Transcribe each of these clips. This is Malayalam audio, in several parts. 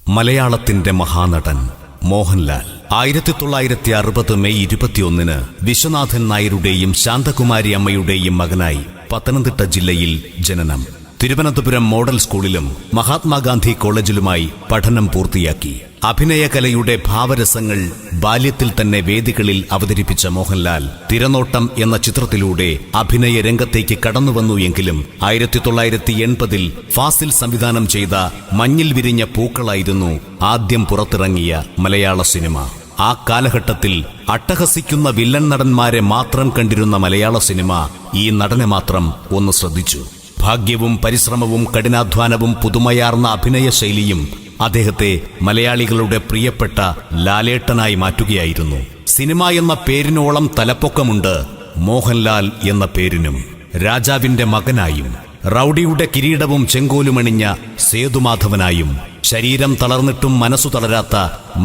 മലയാളത്തിന്റെ മഹാനടൻ മോഹൻലാൽ 1960 മെയ് 21 വിശ്വനാഥൻ നായരുടെയും ശാന്തകുമാരി അമ്മയുടെയും മകനായി പത്തനംതിട്ട ജില്ലയിൽ ജനനം. തിരുവനന്തപുരം മോഡൽ സ്കൂളിലും മഹാത്മാഗാന്ധി കോളേജിലുമായി പഠനം പൂർത്തിയാക്കി. അഭിനയകലയുടെ ഭാവരസങ്ങൾ ബാല്യത്തിൽ തന്നെ വേദികളിൽ അവതരിപ്പിച്ച മോഹൻലാൽ തിരനോട്ടം എന്ന ചിത്രത്തിലൂടെ അഭിനയ രംഗത്തേക്ക് കടന്നുവന്നു. എങ്കിലും 1980 ഫാസിൽ സംവിധാനം ചെയ്ത മഞ്ഞിൽ വിരിഞ്ഞ പൂക്കളായിരുന്നു ആദ്യം പുറത്തിറങ്ങിയ മലയാള സിനിമ. ആ കാലഘട്ടത്തിൽ അട്ടഹസിക്കുന്ന വില്ലൻ നടന്മാരെ മാത്രം കണ്ടിരുന്ന മലയാള സിനിമ ഈ നടനെ മാത്രം ഒന്ന് ശ്രദ്ധിച്ചു. ഭാഗ്യവും പരിശ്രമവും കഠിനാധ്വാനവും പുതുമയാർന്ന അഭിനയ ശൈലിയും അദ്ദേഹത്തെ മലയാളികളുടെ പ്രിയപ്പെട്ട ലാലേട്ടനായി മാറ്റുകയായിരുന്നു. സിനിമ എന്ന പേരിനോളം തലപ്പൊക്കമുണ്ട് മോഹൻലാൽ എന്ന പേരിനും. രാജാവിന്റെ മകനായും റൌഡിയുടെ കിരീടവും ചെങ്കോലുമണിഞ്ഞ സേതുമാധവനായും ശരീരം തളർന്നിട്ടും മനസ്സു തളരാത്ത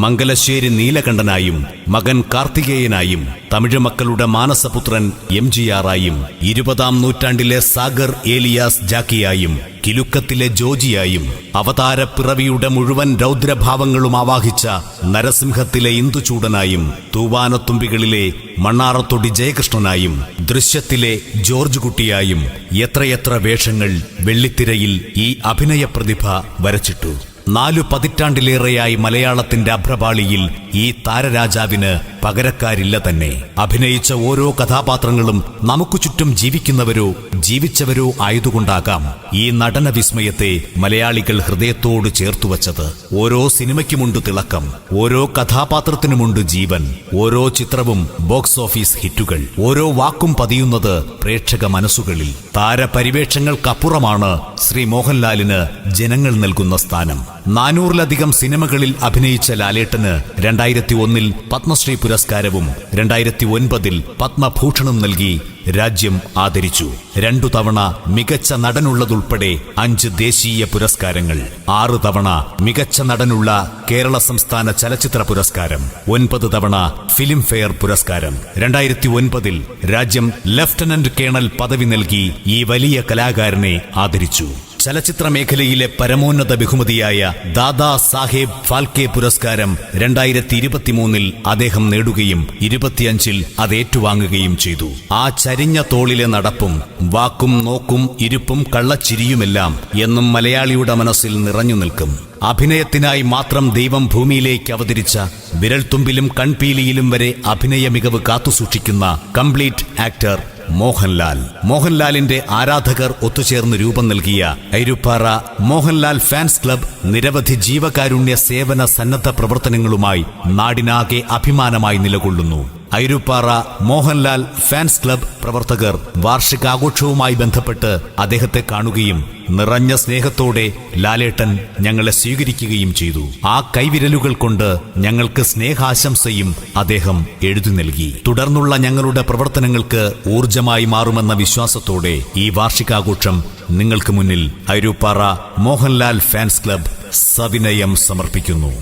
മംഗലശ്ശേരി നീലകണ്ഠനായും മകൻ കാർത്തികേയനായും തമിഴ് മക്കളുടെ മാനസപുത്രൻ MGR-ആയും 20-ാം നൂറ്റാണ്ടിലെ സാഗർ ഏലിയാസ് ജാക്കിയായും കിലുക്കത്തിലെ ജോജിയായും അവതാരപ്പിറവിയുടെ മുഴുവൻ രൗദ്രഭാവങ്ങളും ആവാഹിച്ച നരസിംഹത്തിലെ ഇന്ദുചൂടനായും തൂവാനത്തുമ്പികളിലെ മണ്ണാറത്തൊടി ജയകൃഷ്ണനായും ദൃശ്യത്തിലെ ജോർജ് കുട്ടിയായും എത്രയെത്ര വേഷങ്ങൾ വെള്ളിത്തിരയിൽ ഈ അഭിനയ പ്രതിഭ വരച്ചിട്ടു. 4 പതിറ്റാണ്ടിലേറെയായി മലയാളത്തിന്റെ അഭ്രപാളിയിൽ ഈ താരരാജാവിന് പകരക്കാരില്ല തന്നെ. അഭിനയിച്ച ഓരോ കഥാപാത്രങ്ങളും നമുക്ക് ചുറ്റും ജീവിക്കുന്നവരോ ജീവിച്ചവരോ ആയതുകൊണ്ടാകാം ഈ നടന വിസ്മയത്തെ മലയാളികൾ ഹൃദയത്തോട് ചേർത്തുവച്ചത്. ഓരോ സിനിമയ്ക്കുമുണ്ട് തിളക്കം, ഓരോ കഥാപാത്രത്തിനുമുണ്ട് ജീവൻ, ഓരോ ചിത്രവും ബോക്സ് ഓഫീസ് ഹിറ്റുകൾ, ഓരോ വാക്കും പതിയുന്നത് പ്രേക്ഷക മനസ്സുകളിൽ. താരപരിവേഷങ്ങൾക്കപ്പുറമാണ് ശ്രീ മോഹൻലാലിന് ജനങ്ങൾ നൽകുന്ന സ്ഥാനം. 400-ലധികം സിനിമകളിൽ അഭിനയിച്ച ലാലേട്ടന് 2001 പത്മശ്രീ പുരസ്കാരവും 2009 പത്മഭൂഷണും നൽകി രാജ്യം ആദരിച്ചു. 2 തവണ മികച്ച നടനുള്ളതുൾപ്പെടെ 5 ദേശീയ പുരസ്കാരങ്ങൾ, 6 തവണ മികച്ച നടനുള്ള കേരള സംസ്ഥാന ചലച്ചിത്ര പുരസ്കാരം, 9 തവണ ഫിലിം ഫെയർ പുരസ്കാരം. 2009 രാജ്യം ലഫ്റ്റനന്റ് കേണൽ പദവി നൽകി ഈ വലിയ കലാകാരനെ ആദരിച്ചു. ചലച്ചിത്ര മേഖലയിലെ പരമോന്നത ബഹുമതിയായ ദാദാ സാഹേബ് ഫാൽക്കെ പുരസ്കാരം 2023 അദ്ദേഹം നേടുകയും 25 അത് ഏറ്റുവാങ്ങുകയും ചെയ്തു. ആ ചരിഞ്ഞ തോളിലെ നടപ്പും വാക്കും നോക്കും ഇരുപ്പും കള്ളച്ചിരിയുമെല്ലാം എന്നും മലയാളിയുടെ മനസ്സിൽ നിറഞ്ഞു നിൽക്കും. അഭിനയത്തിനായി മാത്രം ദൈവം ഭൂമിയിലേക്ക് അവതരിച്ച വിരൽത്തുമ്പിലും കൺപീലിയിലും വരെ അഭിനയ മികവ് കാത്തുസൂക്ഷിക്കുന്ന കംപ്ലീറ്റ് ആക്ടർ മോഹൻലാലിന്റെ ആരാധകർ ഒത്തുചേർന്ന് രൂപം നൽകിയ ഐരുപ്പാറ മോഹൻലാൽ ഫാൻസ് ക്ലബ് നിരവധി ജീവകാരുണ്യ സേവന സന്നദ്ധ പ്രവർത്തനങ്ങളുമായി നാടിനാകെ അഭിമാനമായി നിലകൊള്ളുന്നു. ഐരുപ്പാറ മോഹൻലാൽ ഫാൻസ് ക്ലബ് പ്രവർത്തകർ വാർഷികാഘോഷവുമായി ബന്ധപ്പെട്ട് അദ്ദേഹത്തെ കാണുകയും നിറഞ്ഞ സ്നേഹത്തോടെ ലാലേട്ടൻ ഞങ്ങളെ സ്വീകരിക്കുകയും ചെയ്തു. ആ കൈവിരലുകൾ കൊണ്ട് ഞങ്ങൾക്ക് സ്നേഹാശംസയും അദ്ദേഹം എഴുതി നൽകി. തുടർന്നുള്ള ഞങ്ങളുടെ പ്രവർത്തനങ്ങൾക്ക് ഊർജമായി മാറുമെന്ന വിശ്വാസത്തോടെ ഈ വാർഷികാഘോഷം നിങ്ങൾക്ക് മുന്നിൽ ഐരുപ്പാറ മോഹൻലാൽ ഫാൻസ് ക്ലബ് സവിനയം സമർപ്പിക്കുന്നു.